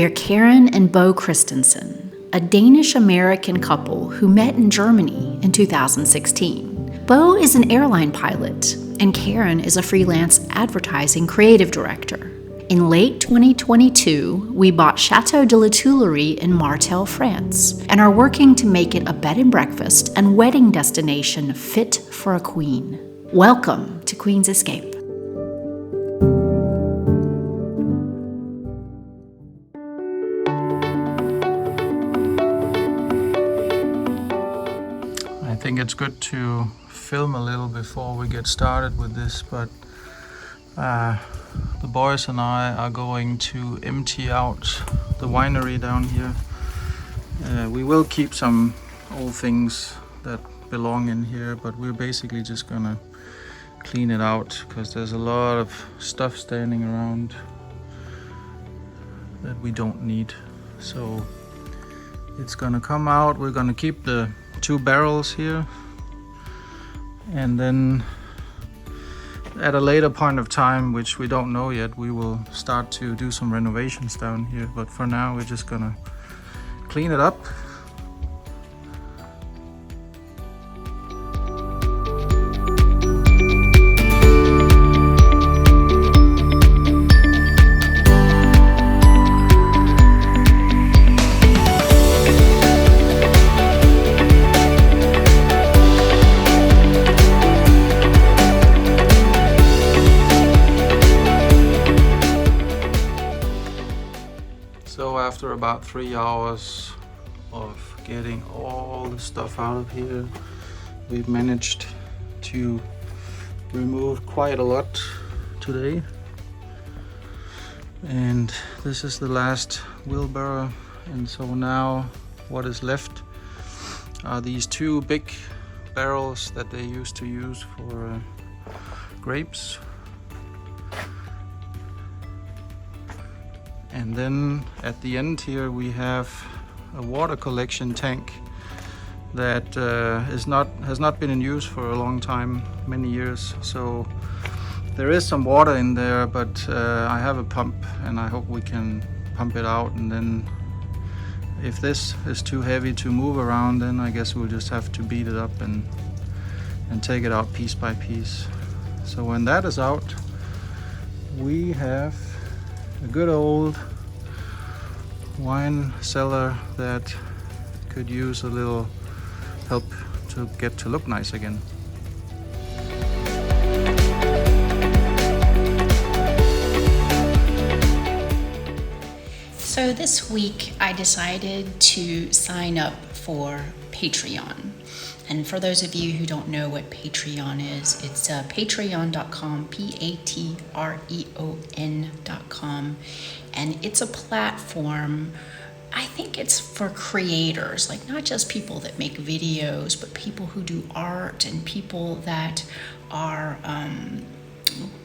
We're Karen and Bo Christensen, a Danish-American couple who met in Germany in 2016. Bo is an airline pilot, and Karen is a freelance advertising creative director. In late 2022, we bought Château de La Tuilerie in Martel, France, and are working to make it a bed and breakfast and wedding destination fit for a queen. Welcome to Queen's Escape. I think it's good to film a little before we get started with this, but the boys and I are going to empty out the winery down here. We will keep some old things that belong in here, but we're basically just gonna clean it out because there's a lot of stuff standing around that we don't need. So it's gonna come out. We're gonna keep the 2 barrels here, and then at a later point of time, which we don't know yet, we will start to do some renovations down here. But for now, we're just gonna clean it up. So after about 3 hours of getting all the stuff out of here, we've managed to remove quite a lot today. And this is the last wheelbarrow. And so now what is left are these 2 big barrels that they used to use for grapes. And then at the end here we have a water collection tank that has not been in use for a long time, many years. So there is some water in there, but I have a pump and I hope we can pump it out. And then if this is too heavy to move around, then I guess we'll just have to beat it up and take it out piece by piece. So when that is out, we have a good old wine cellar that could use a little help to get to look nice again. So this week I decided to sign up for Patreon. And for those of you who don't know what Patreon is, it's patreon.com, patreon.com. And it's a platform, I think it's for creators, like not just people that make videos, but people who do art and people that are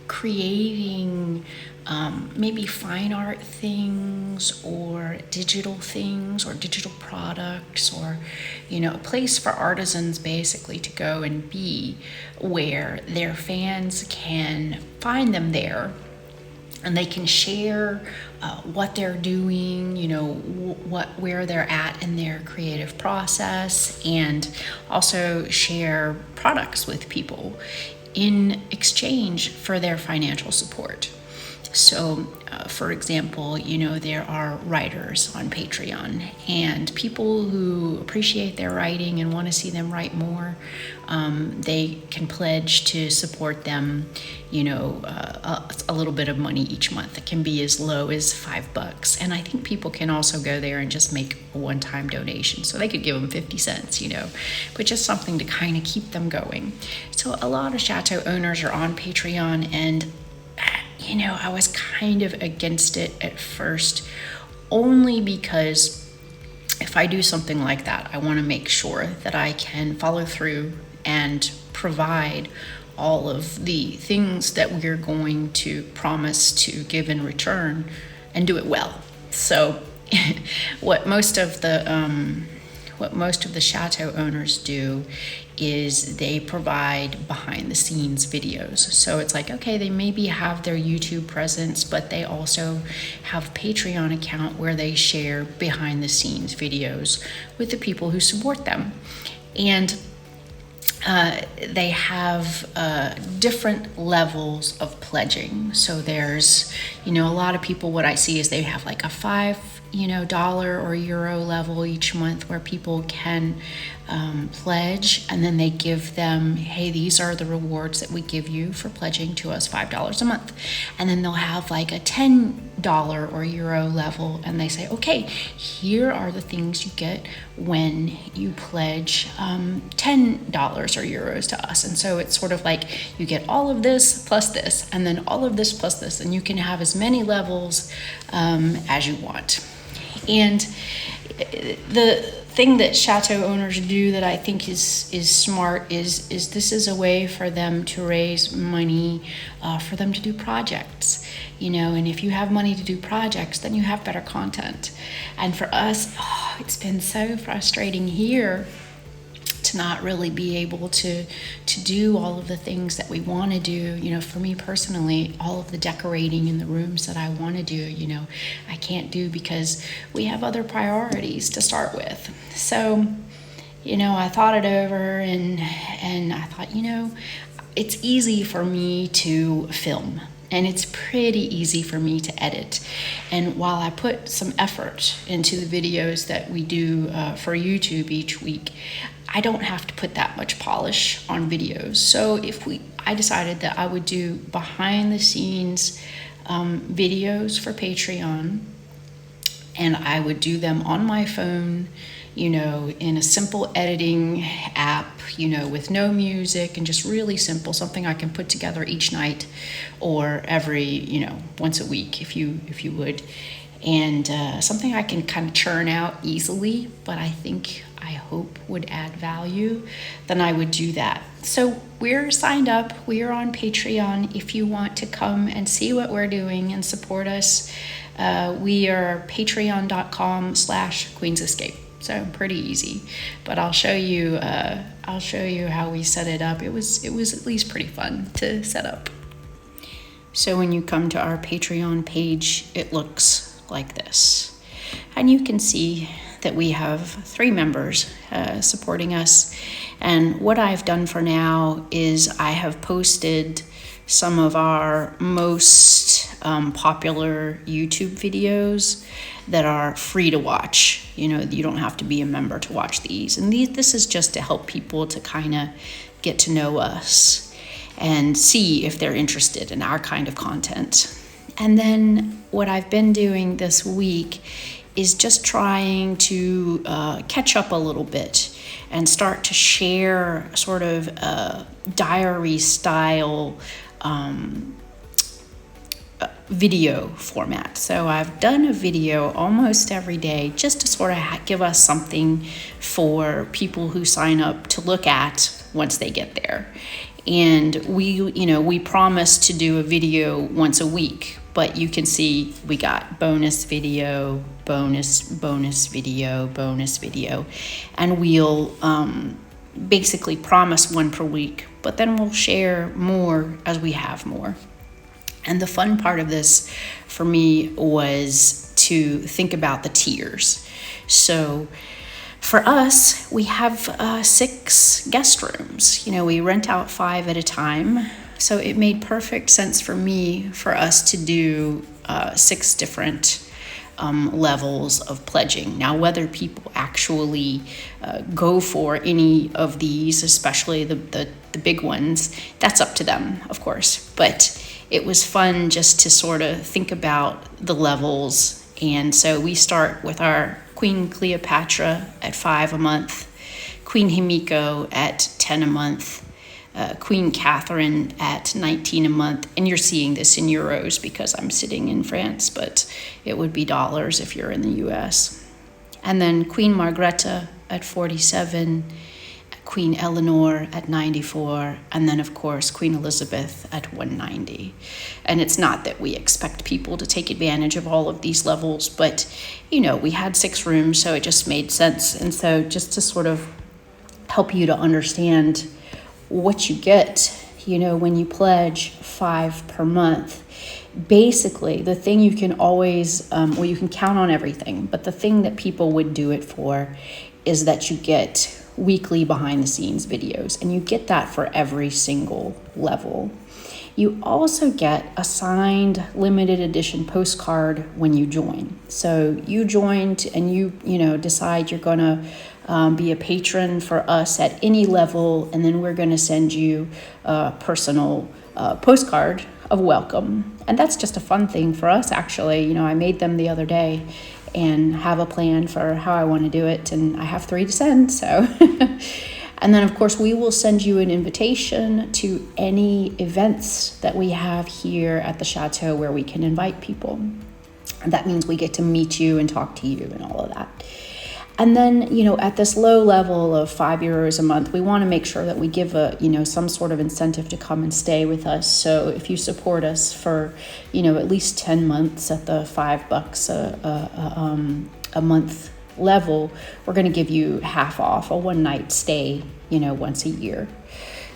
creating maybe fine art things or digital products, or a place for artisans basically to go and be, where their fans can find them there and they can share what they're doing, where they're at in their creative process, and also share products with people in exchange for their financial support. So, for example, there are writers on Patreon, and people who appreciate their writing and want to see them write more, they can pledge to support them, a little bit of money each month. It can be as low as $5. And I think people can also go there and just make a one-time donation. So they could give them 50 cents, but just something to kind of keep them going. So a lot of chateau owners are on Patreon, and I was kind of against it at first, only because if I do something like that, I want to make sure that I can follow through and provide all of the things that we're going to promise to give in return and do it well. So what most of the what most of the chateau owners do is they provide behind the scenes videos. So it's like, okay, they maybe have their YouTube presence, but they also have a Patreon account where they share behind the scenes videos with the people who support them. And they have different levels of pledging. So there's, a lot of people, what I see is they have like a $5 or euro level each month where people can pledge, and then they give them, hey, these are the rewards that we give you for pledging to us $5 a month. And then they'll have like a $10 or euro level, and they say, okay, here are the things you get when you pledge $10 or euros to us. And so it's sort of like you get all of this plus this, and then all of this plus this, and you can have as many levels as you want. And the thing that chateau owners do that I think is smart is this is a way for them to raise money for them to do projects, and if you have money to do projects, then you have better content. And for us, it's been so frustrating here to not really be able to do all of the things that we want to do. For me personally, all of the decorating in the rooms that I want to do, I can't do because we have other priorities to start with. So, I thought it over and I thought, it's easy for me to film. And it's pretty easy for me to edit. And while I put some effort into the videos that we do for YouTube each week, I don't have to put that much polish on videos. So I decided that I would do behind the scenes videos for Patreon, and I would do them on my phone, in a simple editing app, with no music and just really simple, something I can put together each night or every, once a week if you would. And something I can kind of churn out easily, but I hope would add value, then I would do that. So we're signed up, we are on Patreon. If you want to come and see what we're doing and support us, we are patreon.com/queensescape. So pretty easy, but I'll show you how we set it up. It was at least pretty fun to set up. So when you come to our Patreon page, it looks like this, and you can see that we have 3 members supporting us. And what I've done for now is I have posted some of our most popular YouTube videos that are free to watch. You don't have to be a member to watch these. And this is just to help people to kind of get to know us and see if they're interested in our kind of content. And then what I've been doing this week is just trying to catch up a little bit and start to share sort of a diary style video format. So I've done a video almost every day just to sort of give us something for people who sign up to look at once they get there. And we promised to do a video once a week, but you can see we got bonus video, bonus video, bonus video, and we'll basically promise one per week, but then we'll share more as we have more. And the fun part of this for me was to think about the tiers. So for us, we have 6 guest rooms. We rent out 5 at a time. So it made perfect sense for me for us to do 6 different levels of pledging. Now, whether people actually go for any of these, especially the big ones, that's up to them, of course. But it was fun just to sort of think about the levels. And so we start with our Queen Cleopatra at 5 a month, Queen Himiko at 10 a month, Queen Catherine at 19 a month. And you're seeing this in euros because I'm sitting in France, but it would be dollars if you're in the US. And then Queen Margrethe at 47, Queen Eleanor at 94, and then of course Queen Elizabeth at 190. And it's not that we expect people to take advantage of all of these levels, but we had 6 rooms, so it just made sense. And so just to sort of help you to understand what you get, when you pledge 5 per month, basically the thing you can always, you can count on everything, but the thing that people would do it for is that you get weekly behind the scenes videos, and you get that for every single level. You also get a signed limited edition postcard when you join. So you joined and you decide you're going to be a patron for us at any level, and then we're going to send you a personal postcard of welcome. And that's just a fun thing for us, actually. I made them the other day and have a plan for how I want to do it, and I have 3 to send, so. And then, of course, we will send you an invitation to any events that we have here at the Chateau where we can invite people. And that means we get to meet you and talk to you and all of that. And then, at this low level of €5 a month, we want to make sure that we give some sort of incentive to come and stay with us. So if you support us for, at least 10 months at the $5 a month level, we're going to give you half off a one-night stay, once a year.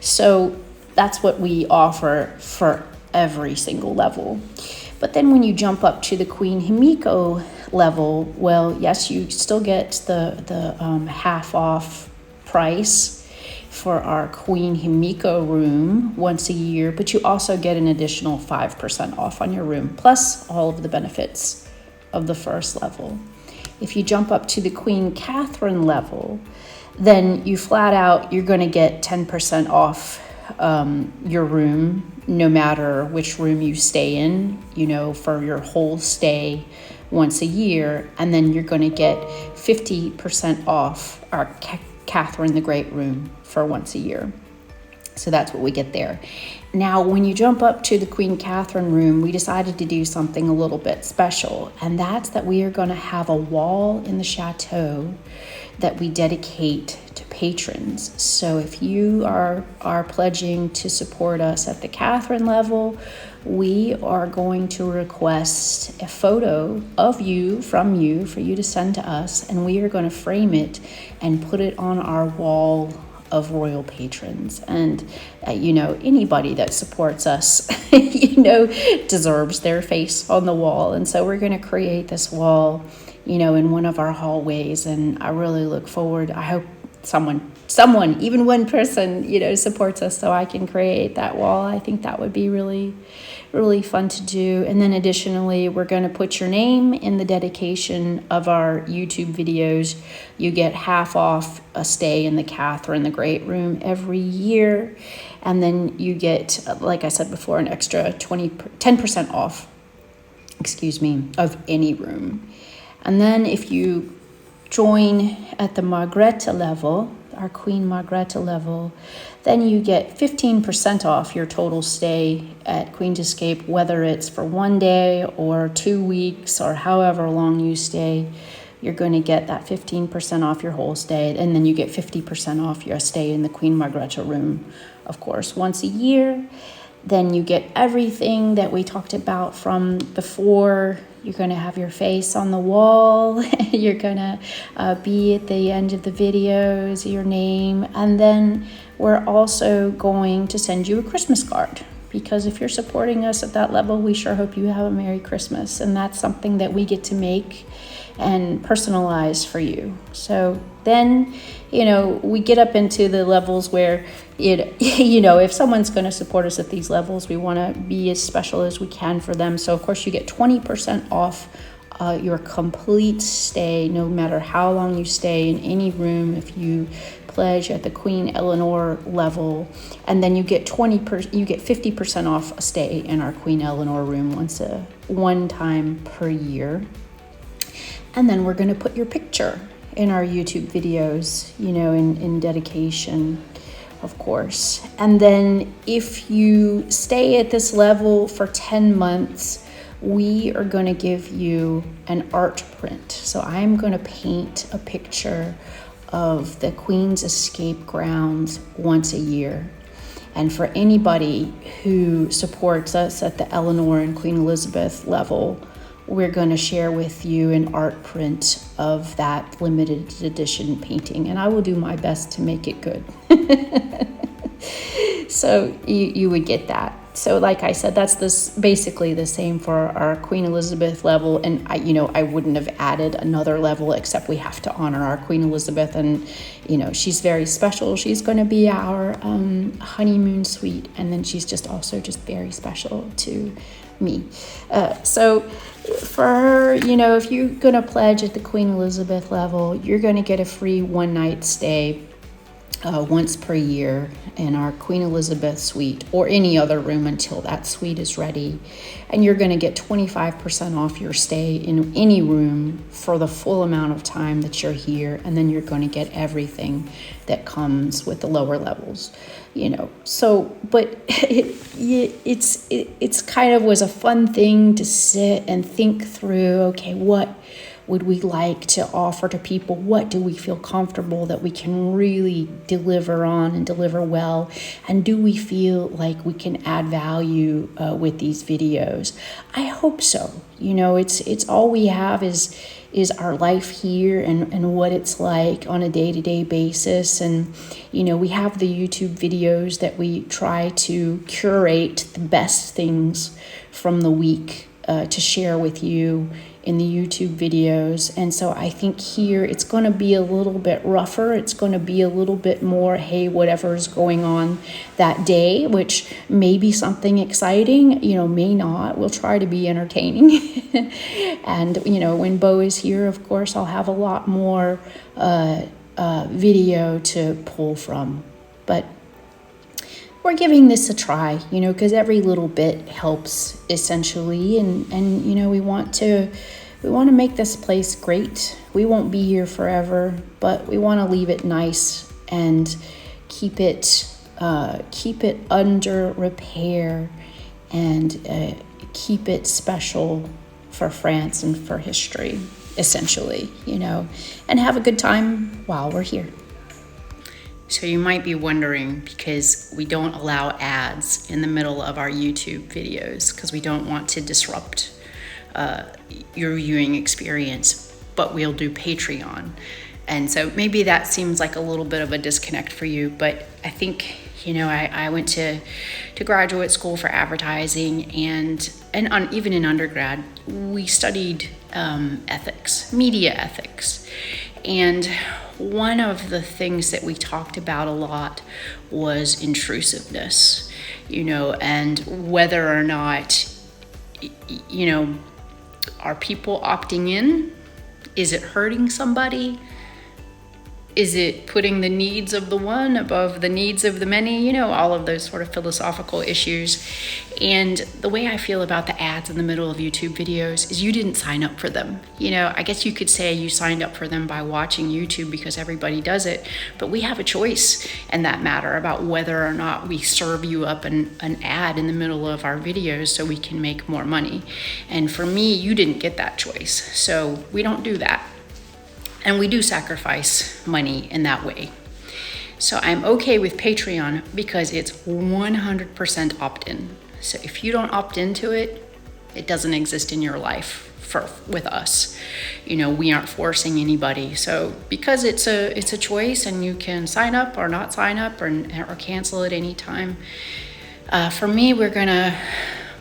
So that's what we offer for every single level. But then when you jump up to the Queen Himiko level, well, yes, you still get the half off price for our Queen Himiko room once a year, but you also get an additional 5% off on your room, plus all of the benefits of the first level. If you jump up to the Queen Catherine level, then you flat out, you're going to get 10% off your room, no matter which room you stay in, for your whole stay once a year. And then you're going to get 50% off our Catherine the Great room for once a year. So that's what we get there. Now, when you jump up to the Queen Catherine room, we decided to do something a little bit special, and that's that we are going to have a wall in the chateau that we dedicate to patrons. So if you are pledging to support us at the Catherine level, we are going to request a photo of you, from you, for you to send to us, and we are going to frame it and put it on our wall of royal patrons. And anybody that supports us deserves their face on the wall. And so we're going to create this wall in one of our hallways, and I really look forward. I hope someone, even one person, supports us so I can create that wall. I think that would be really, really fun to do. And then additionally, we're going to put your name in the dedication of our YouTube videos. You get half off a stay in the Catherine the Great room every year. And then you get, like I said before, an extra 10% off, of any room. And then if you join at the Margrethe level, our Queen Margrethe level, then you get 15% off your total stay at Queen's Escape, whether it's for 1 day or 2 weeks or however long you stay. You're going to get that 15% off your whole stay, and then you get 50% off your stay in the Queen Margrethe room, of course, once a year. Then you get everything that we talked about from before. You're going to have your face on the wall. You're going to be at the end of the videos, your name. And then we're also going to send you a Christmas card, because if you're supporting us at that level, we sure hope you have a Merry Christmas. And that's something that we get to make and personalize for you. So then, we get up into the levels where, if someone's going to support us at these levels, we want to be as special as we can for them. So of course you get 20% off your complete stay, no matter how long you stay in any room, if you pledge at the Queen Eleanor level. And then you get 50% off a stay in our Queen Eleanor room one time per year. And then we're going to put your picture in our YouTube videos, in dedication, of course. And then if you stay at this level for 10 months, we are going to give you an art print. So I'm going to paint a picture of the Queen's Escape Grounds once a year. And for anybody who supports us at the Eleanor and Queen Elizabeth level, we're going to share with you an art print of that limited edition painting. And I will do my best to make it good. So you would get that. So like I said, that's basically the same for our Queen Elizabeth level. And I wouldn't have added another level, except we have to honor our Queen Elizabeth. And, she's very special. She's going to be our honeymoon suite. And then she's just very special to me. So for her, if you're going to pledge at the Queen Elizabeth level, you're going to get a free one-night stay once per year in our Queen Elizabeth suite, or any other room until that suite is ready. And you're going to get 25% off your stay in any room for the full amount of time that you're here. And then you're going to get everything that comes with the lower levels, So, but it's kind of was a fun thing to sit and think through, okay, what would we like to offer to people? What do we feel comfortable that we can really deliver on and deliver well? And do we feel like we can add value with these videos? I hope so. It's all we have is our life here and what it's like on a day-to-day basis. And, we have the YouTube videos that we try to curate the best things from the week to share with you in the YouTube videos. And so I think here it's going to be a little bit rougher. It's going to be a little bit more, hey, whatever's going on that day, which may be something exciting, may not. We'll try to be entertaining. And, when Bo is here, of course, I'll have a lot more video to pull from. But we're giving this a try, because every little bit helps essentially. And we want to make this place great. We won't be here forever, but we want to leave it nice and keep it under repair and keep it special for France and for history, essentially, and have a good time while we're here. So you might be wondering, because we don't allow ads in the middle of our YouTube videos because we don't want to disrupt your viewing experience, but we'll do Patreon. And so maybe that seems like a little bit of a disconnect for you, but I think, I went to graduate school for advertising and even in undergrad, we studied ethics, media ethics. And one of the things that we talked about a lot was intrusiveness, and whether or not, are people opting in? Is it hurting somebody? Is it putting the needs of the one above the needs of the many? All of those sort of philosophical issues. And the way I feel about the ads in the middle of YouTube videos is you didn't sign up for them. I guess you could say you signed up for them by watching YouTube because everybody does it, but we have a choice in that matter about whether or not we serve you up an ad in the middle of our videos so we can make more money. And for me, you didn't get that choice. So we don't do that. And we do sacrifice money in that way. So I'm okay with Patreon because it's 100% opt-in. So if you don't opt into it, it doesn't exist in your life with us. We aren't forcing anybody. So because it's a choice and you can sign up or not sign up or cancel at any time. For me, we're gonna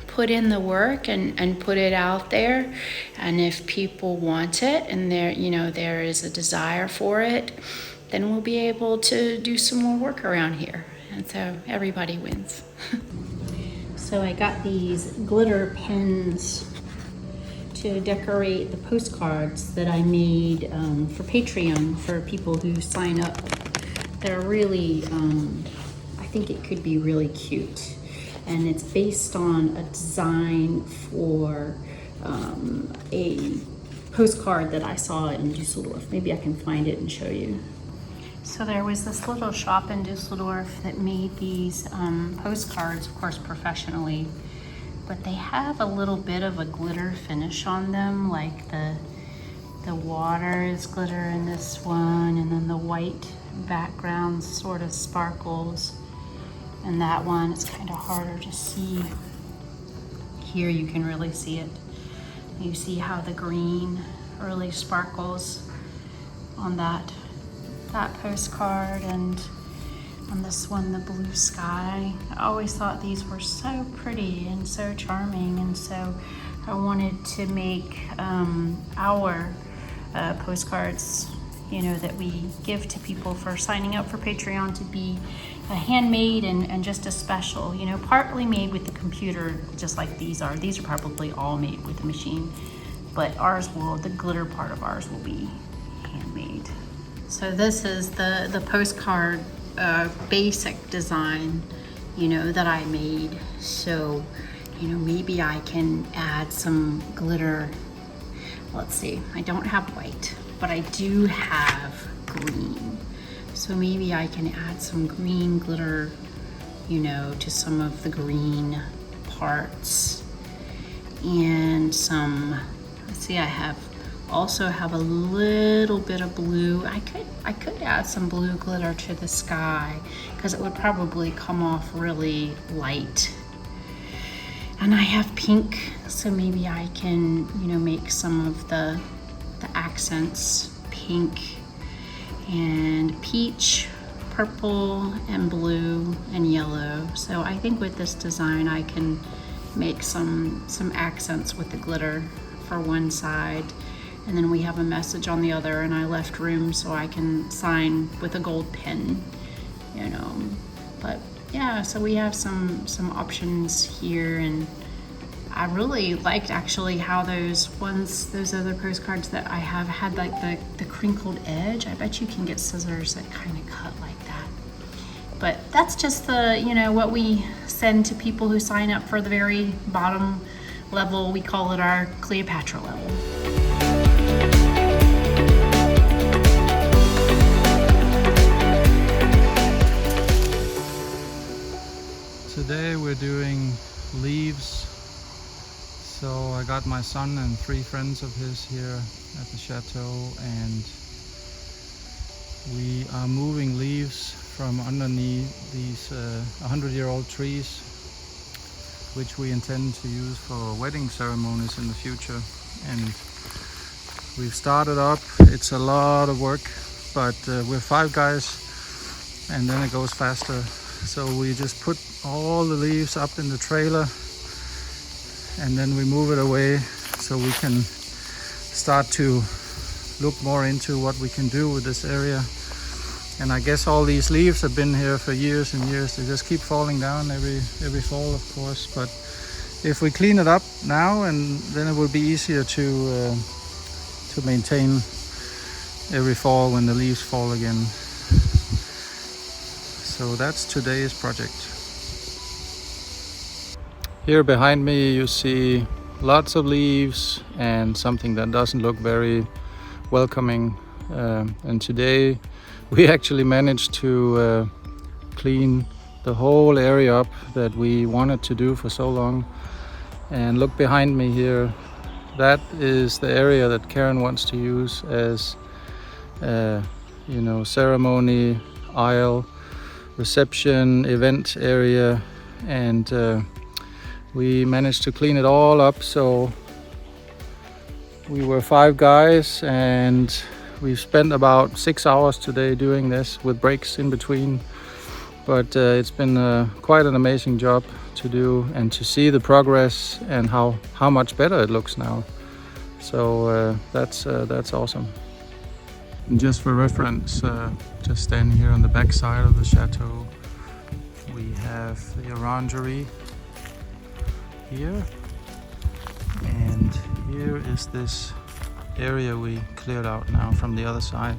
put in the work and put it out there, and if people want it and there is a desire for it, then we'll be able to do some more work around here, and so everybody wins. So I got these glitter pens to decorate the postcards that I made for Patreon for people who sign up. They're really I think it could be really cute. And it's based on a design for a postcard that I saw in Düsseldorf. Maybe I can find it and show you. So there was this little shop in Düsseldorf that made these postcards, of course, professionally, but they have a little bit of a glitter finish on them, like the The water is glitter in this one, and then the white background sort of sparkles. And that one, it's kind of harder to see. Here you can really see it. You see how the green really sparkles on that postcard, and on this one, the blue sky. I always thought these were so pretty and so charming, and so I wanted to make our postcards, you know, that we give to people for signing up for Patreon to be handmade and just a special, you know, partly made with the computer, just like these are. These are probably all made with the machine, but the glitter part of ours will be handmade. So this is the postcard basic design, you know, that I made. So, you know, maybe I can add some glitter. Let's see, I don't have white, but I do have green. So maybe I can add some green glitter, you know, to some of the green parts. And some, let's see, I also have a little bit of blue. I could add some blue glitter to the sky, because it would probably come off really light. And I have pink, so maybe I can, you know, make some of the accents pink and peach, purple and blue and yellow. So I think with this design I can make some accents with the glitter for one side, and then we have a message on the other, and I left room so I can sign with a gold pen, you know. But yeah, so we have some options here, and I really liked actually how those other postcards that I have had like the crinkled edge. I bet you can get scissors that kind of cut like that. But that's just the, you know, what we send to people who sign up for the very bottom level. We call it our Cleopatra level. Today we're doing leaves. So I got my son and 3 friends of his here at the chateau, and we are moving leaves from underneath these 100-year-old trees, which we intend to use for wedding ceremonies in the future. And we've started up. It's a lot of work, but we're 5 guys, and then it goes faster. So we just put all the leaves up in the trailer, and then we move it away so we can start to look more into what we can do with this area. And I guess all these leaves have been here for years and years. They just keep falling down every fall, of course. But if we clean it up now, and then it will be easier to maintain every fall when the leaves fall again. So that's today's project. Here behind me you see lots of leaves and something that doesn't look very welcoming. And today we actually managed to clean the whole area up that we wanted to do for so long. And look behind me here, that is the area that Karen wants to use as you know, ceremony, aisle, reception, event area, and we managed to clean it all up. So we were 5 guys, and we spent about 6 hours today doing this with breaks in between. But it's been quite an amazing job to do, and to see the progress and how much better it looks now. So that's awesome. And just for reference, just standing here on the back side of the chateau, we have the Orangery here, and here is this area we cleared out now from the other side.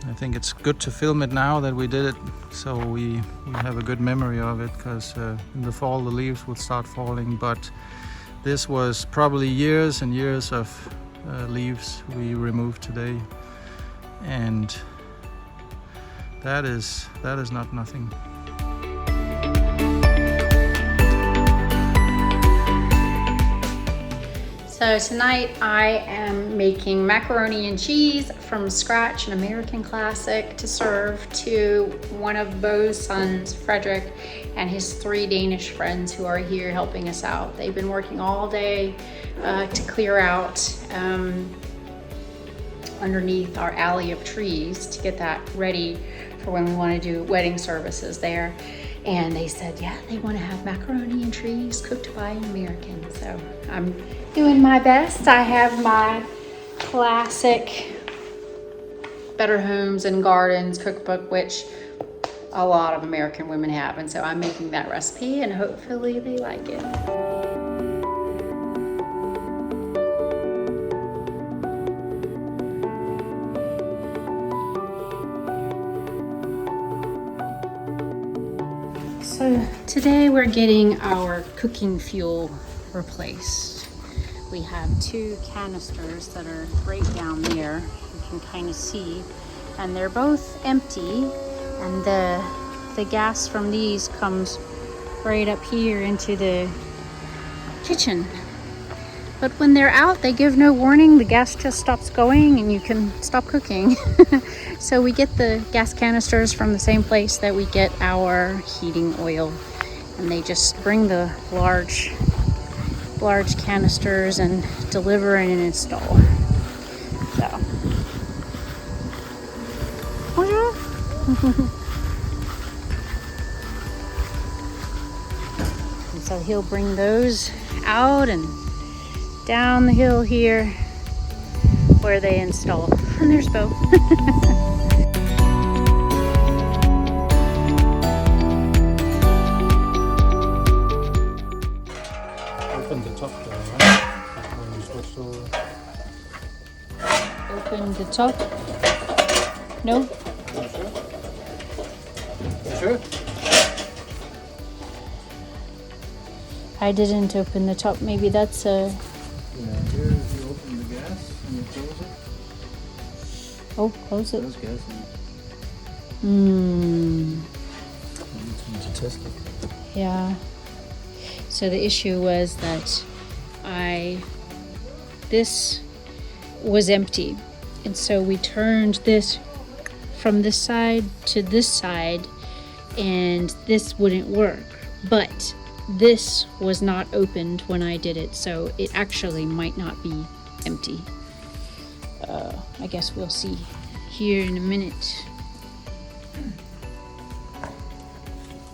I think it's good to film it now that we did it, so we have a good memory of it, because in the fall the leaves will start falling. But this was probably years and years of leaves we removed today, and that is not nothing. So tonight I am making macaroni and cheese from scratch, an American classic, to serve to one of Beau's sons, Frederick, and his 3 Danish friends who are here helping us out. They've been working all day to clear out underneath our alley of trees to get that ready for when we want to do wedding services there. And they said, yeah, they want to have macaroni and cheese cooked by an American. So I'm doing my best. I have my classic Better Homes and Gardens cookbook, which a lot of American women have. And so I'm making that recipe and hopefully they like it. So today we're getting our cooking fuel replaced. We have 2 canisters that are right down there, you can kind of see, and they're both empty, and the gas from these comes right up here into the kitchen. But when they're out, they give no warning. The gas just stops going and you can stop cooking. So we get the gas canisters from the same place that we get our heating oil. And they just bring the large canisters and deliver and install. So. Bonjour. And so he'll bring those out and down the hill here where they install. And there's Beau. Open the top there, right? When you switch over. Open the top. No? You sure? I didn't open the top. Maybe that's a... Yeah, here you open the gas and you close it. Oh, close it. There's gas in it. Hmm. You need to test it. Yeah. So the issue was that this was empty. And so we turned this from this side to this side and this wouldn't work. But this was not opened when I did it, so it actually might not be empty. I guess we'll see here in a minute.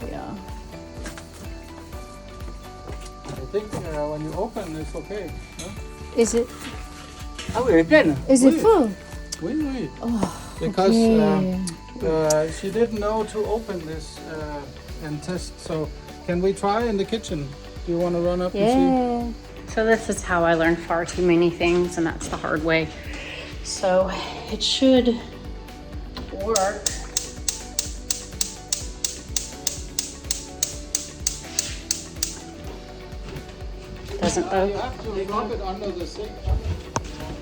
Yeah. I think when you open, it's okay. Huh? Is it? Ah oui, elle est pleine. Is it full? Oui, oui. Oh, Because okay. she didn't know to open this and test. So can we try in the kitchen? Do you want to run up and see? So this is how I learned far too many things, and that's the hard way. So it should work. Doesn't though. You have to rub it under the sink.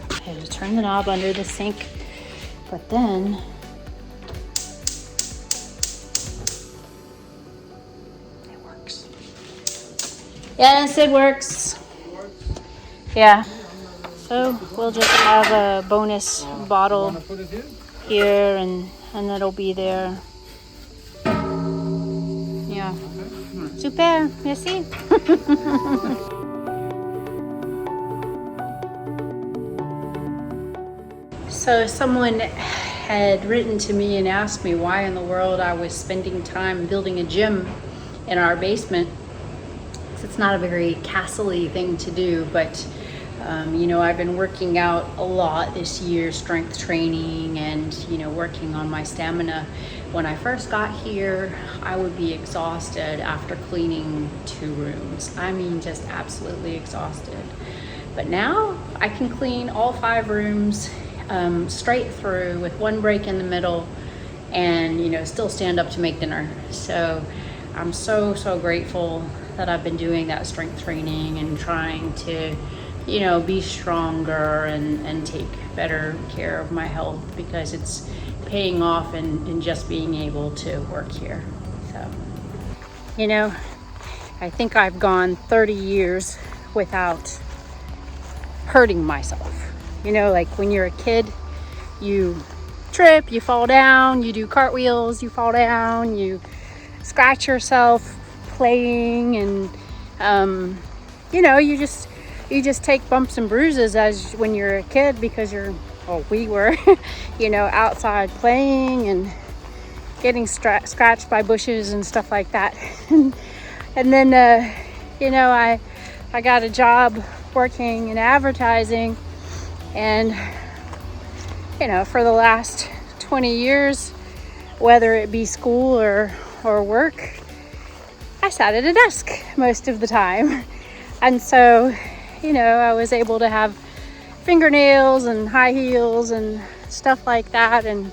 I have to turn the knob under the sink, but then it works. Yes, it works. Yeah. So we'll just have a bonus bottle Put it here? here, and it'll be there. Yeah. Super. Merci. So someone had written to me and asked me why in the world I was spending time building a gym in our basement. So it's not a very castle-y thing to do, but you know, I've been working out a lot this year, strength training and, you know, working on my stamina. When I first got here, I would be exhausted after cleaning 2 rooms. I mean, just absolutely exhausted. But now I can clean all 5 rooms straight through with 1 break in the middle and, you know, still stand up to make dinner. So I'm so grateful that I've been doing that strength training and trying to, you know, be stronger and take better care of my health, because it's paying off in just being able to work here. So, you know, I think I've gone 30 years without hurting myself. You know, like when you're a kid, you trip, you fall down, you do cartwheels, you fall down, you scratch yourself playing, and you know, you just take bumps and bruises as when you're a kid, because we were you know, outside playing and getting scratched by bushes and stuff like that. And then you know, I got a job working in advertising, and you know, for the last 20 years, whether it be school or work, I sat at a desk most of the time. And so, you know, I was able to have fingernails and high heels and stuff like that. And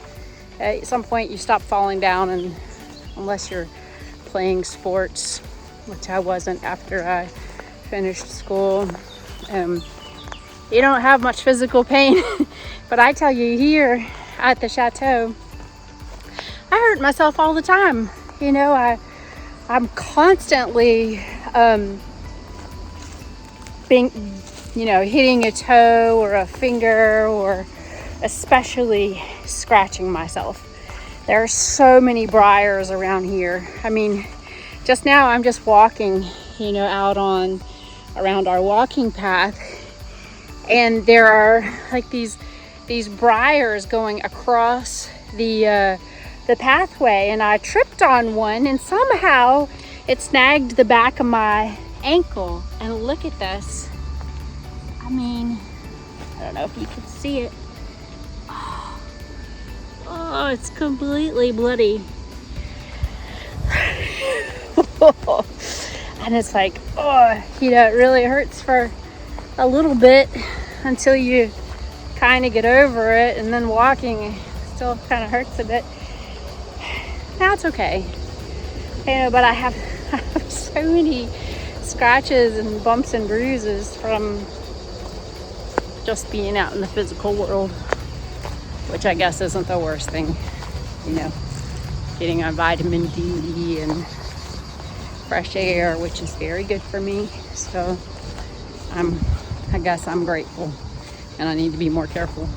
at some point you stop falling down, and unless you're playing sports, which I wasn't after I finished school, you don't have much physical pain. But I tell you, here at the chateau, I hurt myself all the time. You know, I'm constantly you know, hitting a toe or a finger, or especially scratching myself. There are so many briars around here. I mean, just now I'm just walking, you know, out around our walking path, and there are like these briars going across the pathway, and I tripped on one, and somehow it snagged the back of my ankle. And look at this. I mean, I don't know if you can see it. Oh, it's completely bloody. And it's like, oh, you know, it really hurts for a little bit until you kind of get over it, and then walking still kind of hurts a bit. That's okay, you know, but I have so many scratches and bumps and bruises from just being out in the physical world, which I guess isn't the worst thing, you know, getting on vitamin D and fresh air, which is very good for me. So I guess I'm grateful, and I need to be more careful.